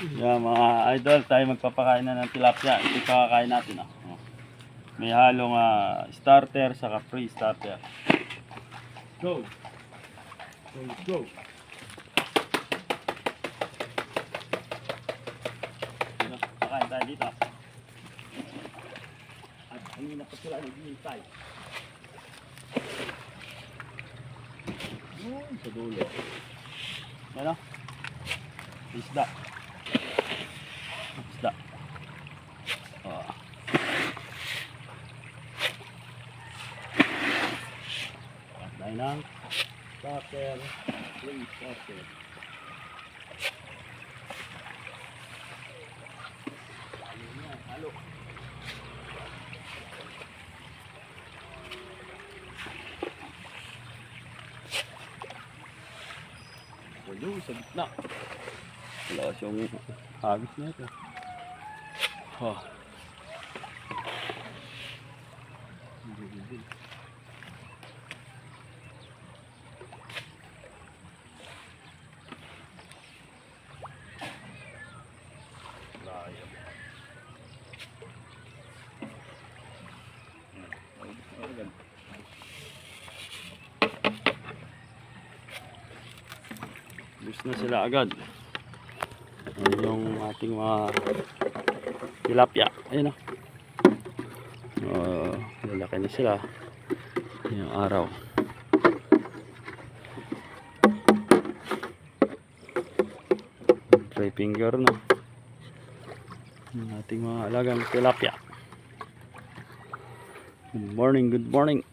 Yan mga idol, tayo magpapakain na ng tilapia. Ito kakakain natin. May halong starter saka pre-starter. Go! Go! Go! Pakain tayo dito. At kanina pa sila naghihintay. Sa dulo. Ano? Isda. Isda. Patay ng starter. Please starter. Halo. Walo sa gitna. Wala siyang hagis na ito. Gusto na sila agad. Ayan yung ating mga tilapia. Ayan o. Lalaki na sila. Ayan yung araw. Try finger na. Yung ating mga alagang tilapia. Good morning, good morning.